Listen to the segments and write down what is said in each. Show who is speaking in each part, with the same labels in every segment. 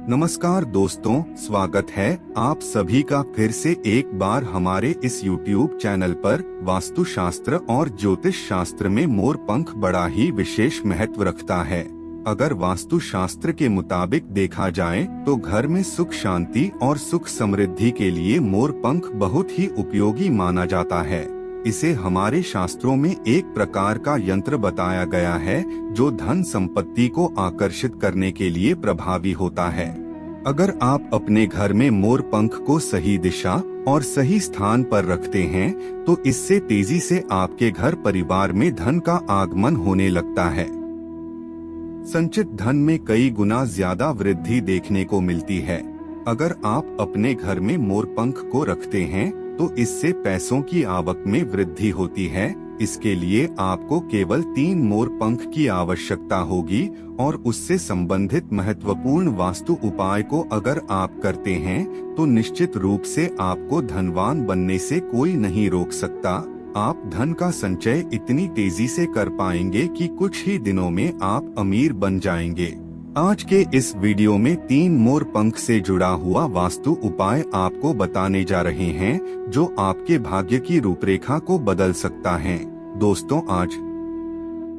Speaker 1: नमस्कार दोस्तों, स्वागत है आप सभी का फिर से एक बार हमारे इस YouTube चैनल पर। वास्तुशास्त्र और ज्योतिष शास्त्र में मोर पंख बड़ा ही विशेष महत्व रखता है। अगर वास्तुशास्त्र के मुताबिक देखा जाए तो घर में सुख शांति और सुख समृद्धि के लिए मोर पंख बहुत ही उपयोगी माना जाता है। इसे हमारे शास्त्रों में एक प्रकार का यंत्र बताया गया है जो धन संपत्ति को आकर्षित करने के लिए प्रभावी होता है। अगर आप अपने घर में मोर पंख को सही दिशा और सही स्थान पर रखते हैं तो इससे तेजी से आपके घर परिवार में धन का आगमन होने लगता है। संचित धन में कई गुना ज्यादा वृद्धि देखने को मिलती है। अगर आप अपने घर में मोर पंख को रखते हैं तो इससे पैसों की आवक में वृद्धि होती है। इसके लिए आपको केवल 3 मोर पंख की आवश्यकता होगी और उससे संबंधित महत्वपूर्ण वास्तु उपाय को अगर आप करते हैं तो निश्चित रूप से आपको धनवान बनने से कोई नहीं रोक सकता। आप धन का संचय इतनी तेजी से कर पाएंगे कि कुछ ही दिनों में आप अमीर बन जाएंगे। आज के इस वीडियो में 3 मोर पंख से जुड़ा हुआ वास्तु उपाय आपको बताने जा रहे हैं जो आपके भाग्य की रूपरेखा को बदल सकता है। दोस्तों, आज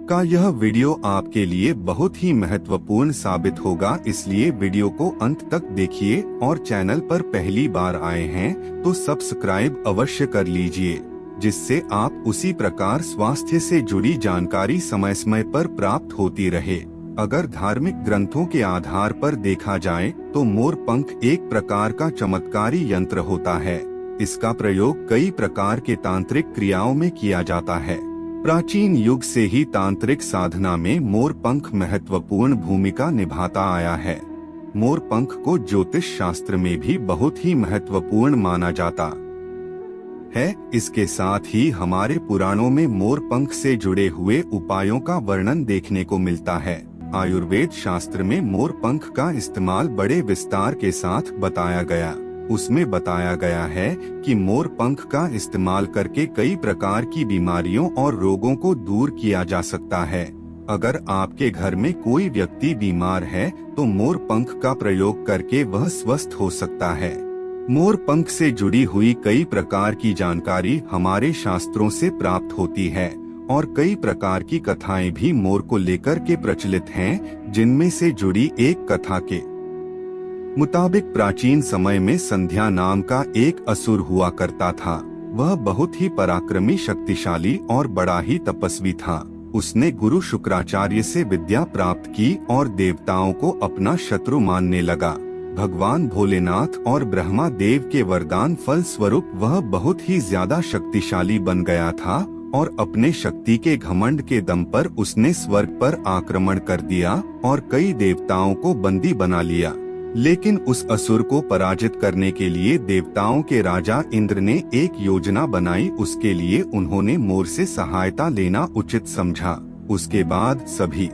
Speaker 1: का यह वीडियो आपके लिए बहुत ही महत्वपूर्ण साबित होगा, इसलिए वीडियो को अंत तक देखिए और चैनल पर पहली बार आए हैं तो सब्सक्राइब अवश्य कर लीजिए, जिससे आप उसी प्रकार स्वास्थ्य से जुड़ी जानकारी समय समय पर प्राप्त होती रहे। अगर धार्मिक ग्रंथों के आधार पर देखा जाए तो मोर पंख एक प्रकार का चमत्कारी यंत्र होता है। इसका प्रयोग कई प्रकार के तांत्रिक क्रियाओं में किया जाता है। प्राचीन युग से ही तांत्रिक साधना में मोर पंख महत्वपूर्ण भूमिका निभाता आया है। मोर पंख को ज्योतिष शास्त्र में भी बहुत ही महत्वपूर्ण माना जाता है। इसके साथ ही हमारे पुराणों में मोर पंख से जुड़े हुए उपायों का वर्णन देखने को मिलता है। आयुर्वेद शास्त्र में मोर पंख का इस्तेमाल बड़े विस्तार के साथ बताया गया। उसमें बताया गया है कि मोर पंख का इस्तेमाल करके कई प्रकार की बीमारियों और रोगों को दूर किया जा सकता है। अगर आपके घर में कोई व्यक्ति बीमार है तो मोर पंख का प्रयोग करके वह स्वस्थ हो सकता है। मोर पंख से जुड़ी हुई कई प्रकार की जानकारी हमारे शास्त्रों से प्राप्त होती है और कई प्रकार की कथाएं भी मोर को लेकर के प्रचलित हैं, जिनमें से जुड़ी एक कथा के मुताबिक प्राचीन समय में संध्या नाम का एक असुर हुआ करता था। वह बहुत ही पराक्रमी, शक्तिशाली और बड़ा ही तपस्वी था। उसने गुरु शुक्राचार्य से विद्या प्राप्त की और देवताओं को अपना शत्रु मानने लगा। भगवान भोलेनाथ और ब्रह्मा देव के वरदान फल स्वरूप वह बहुत ही ज्यादा शक्तिशाली बन गया था और अपने शक्ति के घमंड के दम पर उसने स्वर्ग पर आक्रमण कर दिया और कई देवताओं को बंदी बना लिया। लेकिन उस असुर को पराजित करने के लिए देवताओं के राजा इंद्र ने एक योजना बनाई। उसके लिए उन्होंने मोर से सहायता लेना उचित समझा। उसके बाद सभी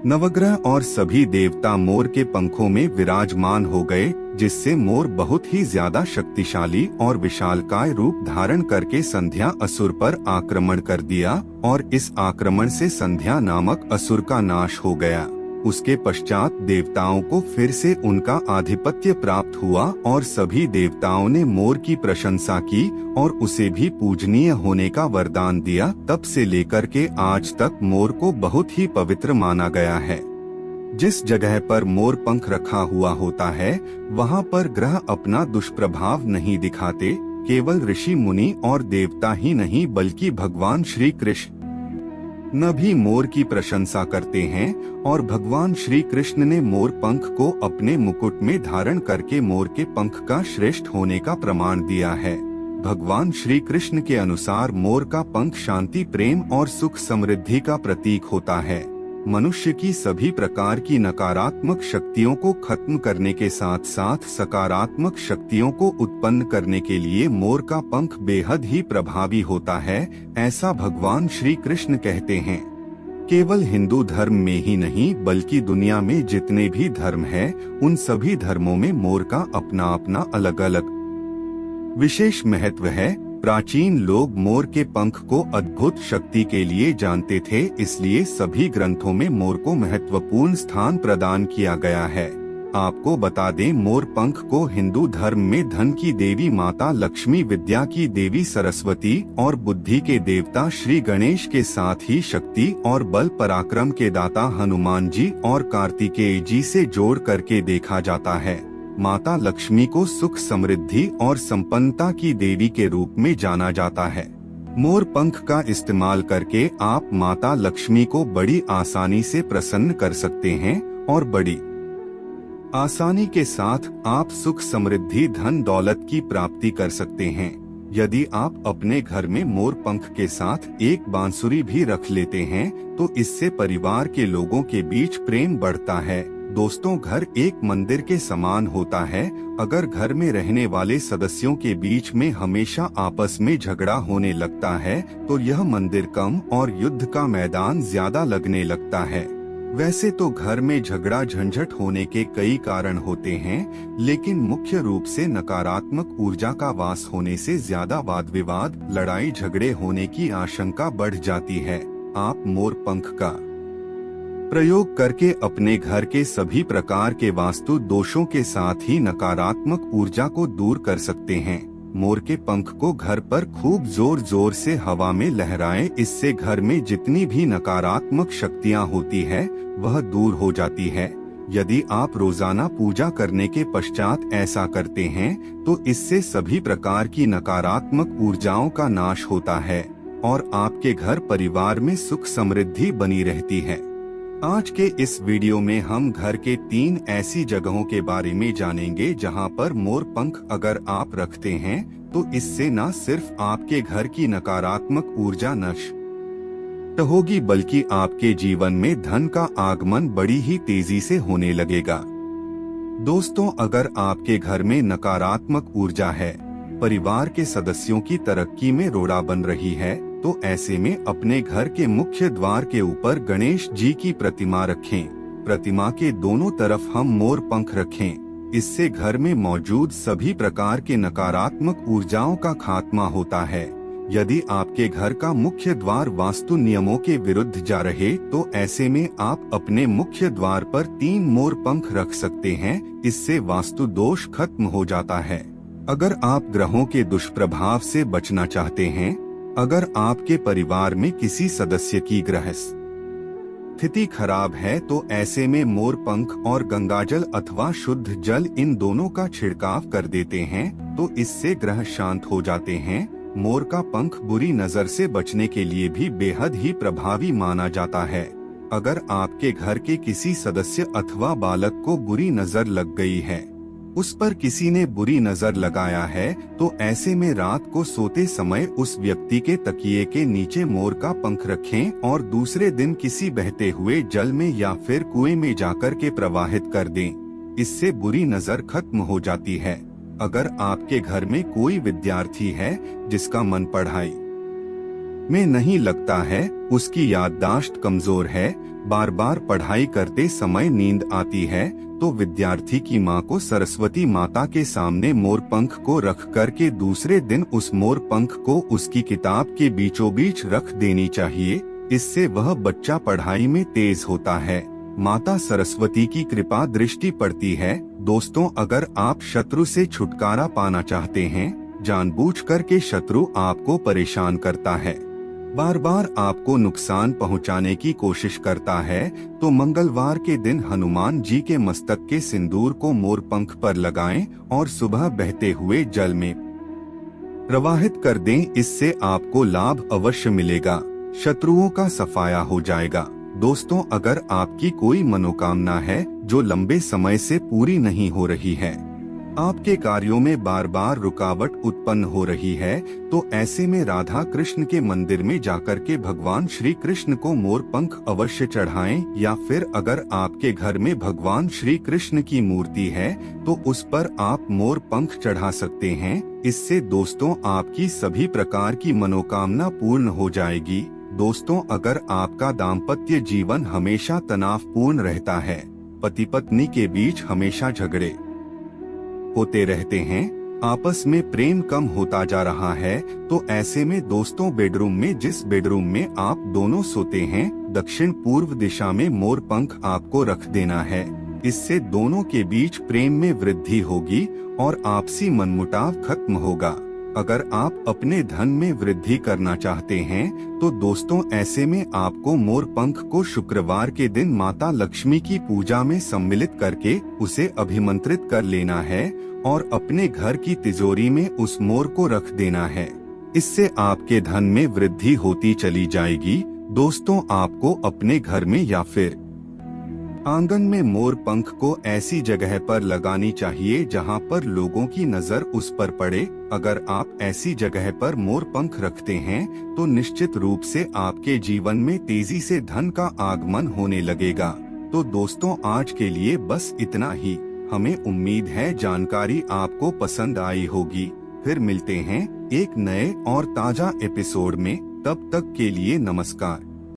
Speaker 1: नवग्रह और सभी देवता मोर के पंखों में विराजमान हो गए, जिससे मोर बहुत ही ज्यादा शक्तिशाली और विशालकाय रूप धारण करके संध्या असुर पर आक्रमण कर दिया और इस आक्रमण से संध्या नामक असुर का नाश हो गया। उसके पश्चात देवताओं को फिर से उनका आधिपत्य प्राप्त हुआ और सभी देवताओं ने मोर की प्रशंसा की और उसे भी पूजनीय होने का वरदान दिया। तब से लेकर के आज तक मोर को बहुत ही पवित्र माना गया है। जिस जगह पर मोर पंख रखा हुआ होता है वहाँ पर ग्रह अपना दुष्प्रभाव नहीं दिखाते। केवल ऋषि मुनि और देवता ही नहीं बल्कि भगवान श्री कृष्ण न भी मोर की प्रशंसा करते हैं और भगवान श्री कृष्ण ने मोर पंख को अपने मुकुट में धारण करके मोर के पंख का श्रेष्ठ होने का प्रमाण दिया है। भगवान श्री कृष्ण के अनुसार मोर का पंख शांति, प्रेम और सुख समृद्धि का प्रतीक होता है। मनुष्य की सभी प्रकार की नकारात्मक शक्तियों को खत्म करने के साथ साथ सकारात्मक शक्तियों को उत्पन्न करने के लिए मोर का पंख बेहद ही प्रभावी होता है, ऐसा भगवान श्री कृष्ण कहते हैं। केवल हिंदू धर्म में ही नहीं बल्कि दुनिया में जितने भी धर्म हैं, उन सभी धर्मों में मोर का अपना अपना अलग अलग विशेष महत्व है। प्राचीन लोग मोर के पंख को अद्भुत शक्ति के लिए जानते थे, इसलिए सभी ग्रंथों में मोर को महत्वपूर्ण स्थान प्रदान किया गया है। आपको बता दें, मोर पंख को हिंदू धर्म में धन की देवी माता लक्ष्मी, विद्या की देवी सरस्वती और बुद्धि के देवता श्री गणेश के साथ ही शक्ति और बल पराक्रम के दाता हनुमान जी और कार्तिकेय जी से जोड़ करके देखा जाता है। माता लक्ष्मी को सुख, समृद्धि और संपन्नता की देवी के रूप में जाना जाता है। मोर पंख का इस्तेमाल करके आप माता लक्ष्मी को बड़ी आसानी से प्रसन्न कर सकते हैं और बड़ी आसानी के साथ आप सुख, समृद्धि, धन दौलत की प्राप्ति कर सकते हैं। यदि आप अपने घर में मोर पंख के साथ एक बांसुरी भी रख लेते हैं तो इससे परिवार के लोगों के बीच प्रेम बढ़ता है। दोस्तों, घर एक मंदिर के समान होता है। अगर घर में रहने वाले सदस्यों के बीच में हमेशा आपस में झगड़ा होने लगता है तो यह मंदिर कम और युद्ध का मैदान ज्यादा लगने लगता है। वैसे तो घर में झगड़ा झंझट होने के कई कारण होते हैं, लेकिन मुख्य रूप से नकारात्मक ऊर्जा का वास होने से ज्यादा वाद विवाद, लड़ाई झगड़े होने की आशंका बढ़ जाती है। आप मोर पंख का प्रयोग करके अपने घर के सभी प्रकार के वास्तु दोषों के साथ ही नकारात्मक ऊर्जा को दूर कर सकते हैं। मोर के पंख को घर पर खूब जोर जोर से हवा में लहराएं। इससे घर में जितनी भी नकारात्मक शक्तियां होती है वह दूर हो जाती है। यदि आप रोजाना पूजा करने के पश्चात ऐसा करते हैं तो इससे सभी प्रकार की नकारात्मक ऊर्जाओं का नाश होता है और आपके घर परिवार में सुख समृद्धि बनी रहती है। आज के इस वीडियो में हम घर के 3 ऐसी जगहों के बारे में जानेंगे जहां पर मोर पंख अगर आप रखते हैं तो इससे न सिर्फ आपके घर की नकारात्मक ऊर्जा नष्ट होगी बल्कि आपके जीवन में धन का आगमन बड़ी ही तेजी से होने लगेगा। दोस्तों, अगर आपके घर में नकारात्मक ऊर्जा है, परिवार के सदस्यों की तरक्की में रोड़ा बन रही है, तो ऐसे में अपने घर के मुख्य द्वार के ऊपर गणेश जी की प्रतिमा रखें। प्रतिमा के दोनों तरफ हम मोर पंख रखें। इससे घर में मौजूद सभी प्रकार के नकारात्मक ऊर्जाओं का खात्मा होता है। यदि आपके घर का मुख्य द्वार वास्तु नियमों के विरुद्ध जा रहे तो ऐसे में आप अपने मुख्य द्वार पर 3 मोर पंख रख सकते हैं। इससे वास्तु दोष खत्म हो जाता है। अगर आप ग्रहों के दुष्प्रभाव से बचना चाहते हैं, अगर आपके परिवार में किसी सदस्य की ग्रह स्थिति खराब है तो ऐसे में मोर पंख और गंगाजल अथवा शुद्ध जल, इन दोनों का छिड़काव कर देते हैं तो इससे ग्रह शांत हो जाते हैं। मोर का पंख बुरी नजर से बचने के लिए भी बेहद ही प्रभावी माना जाता है। अगर आपके घर के किसी सदस्य अथवा बालक को बुरी नजर लग गई है, उस पर किसी ने बुरी नजर लगाया है, तो ऐसे में रात को सोते समय उस व्यक्ति के तकिए के नीचे मोर का पंख रखें और दूसरे दिन किसी बहते हुए जल में या फिर कुएं में जाकर के प्रवाहित कर दें। इससे बुरी नजर खत्म हो जाती है। अगर आपके घर में कोई विद्यार्थी है जिसका मन पढ़ाई में नहीं लगता है, उसकी याददाश्त कमजोर है, बार बार पढ़ाई करते समय नींद आती है, तो विद्यार्थी की मां को सरस्वती माता के सामने मोर पंख को रख करके दूसरे दिन उस मोर पंख को उसकी किताब के बीचों बीच रख देनी चाहिए। इससे वह बच्चा पढ़ाई में तेज होता है। माता सरस्वती की कृपा दृष्टि पड़ती है। दोस्तों, अगर आप शत्रु से छुटकारा पाना चाहते हैं, जानबूझकर के शत्रु आपको परेशान करता है, बार बार आपको नुकसान पहुंचाने की कोशिश करता है, तो मंगलवार के दिन हनुमान जी के मस्तक के सिंदूर को मोर पंख पर लगाएं और सुबह बहते हुए जल में प्रवाहित कर दें। इससे आपको लाभ अवश्य मिलेगा, शत्रुओं का सफाया हो जाएगा। दोस्तों, अगर आपकी कोई मनोकामना है जो लंबे समय से पूरी नहीं हो रही है, आपके कार्यों में बार बार रुकावट उत्पन्न हो रही है, तो ऐसे में राधा कृष्ण के मंदिर में जाकर के भगवान श्री कृष्ण को मोर पंख अवश्य चढ़ाएं, या फिर अगर आपके घर में भगवान श्री कृष्ण की मूर्ति है तो उस पर आप मोर पंख चढ़ा सकते हैं। इससे दोस्तों आपकी सभी प्रकार की मनोकामना पूर्ण हो जाएगी। दोस्तों, अगर आपका दाम्पत्य जीवन हमेशा तनावपूर्ण रहता है, पति पत्नी के बीच हमेशा झगड़े होते रहते हैं, आपस में प्रेम कम होता जा रहा है, तो ऐसे में दोस्तों बेडरूम में, जिस बेडरूम में आप दोनों सोते हैं, दक्षिण पूर्व दिशा में मोर पंख आपको रख देना है। इससे दोनों के बीच प्रेम में वृद्धि होगी और आपसी मनमुटाव खत्म होगा। अगर आप अपने धन में वृद्धि करना चाहते हैं तो दोस्तों ऐसे में आपको मोर पंख को शुक्रवार के दिन माता लक्ष्मी की पूजा में सम्मिलित करके उसे अभिमंत्रित कर लेना है और अपने घर की तिजोरी में उस मोर को रख देना है। इससे आपके धन में वृद्धि होती चली जाएगी। दोस्तों आपको अपने घर में या फिर आंगन में मोर पंख को ऐसी जगह पर लगानी चाहिए जहां पर लोगों की नजर उस पर पड़े। अगर आप ऐसी जगह पर मोर पंख रखते हैं तो निश्चित रूप से आपके जीवन में तेजी से धन का आगमन होने लगेगा। तो दोस्तों आज के लिए बस इतना ही। हमें उम्मीद है जानकारी आपको पसंद आई होगी। फिर मिलते हैं एक नए और ताजा एपिसोड में। तब तक के लिए नमस्कार।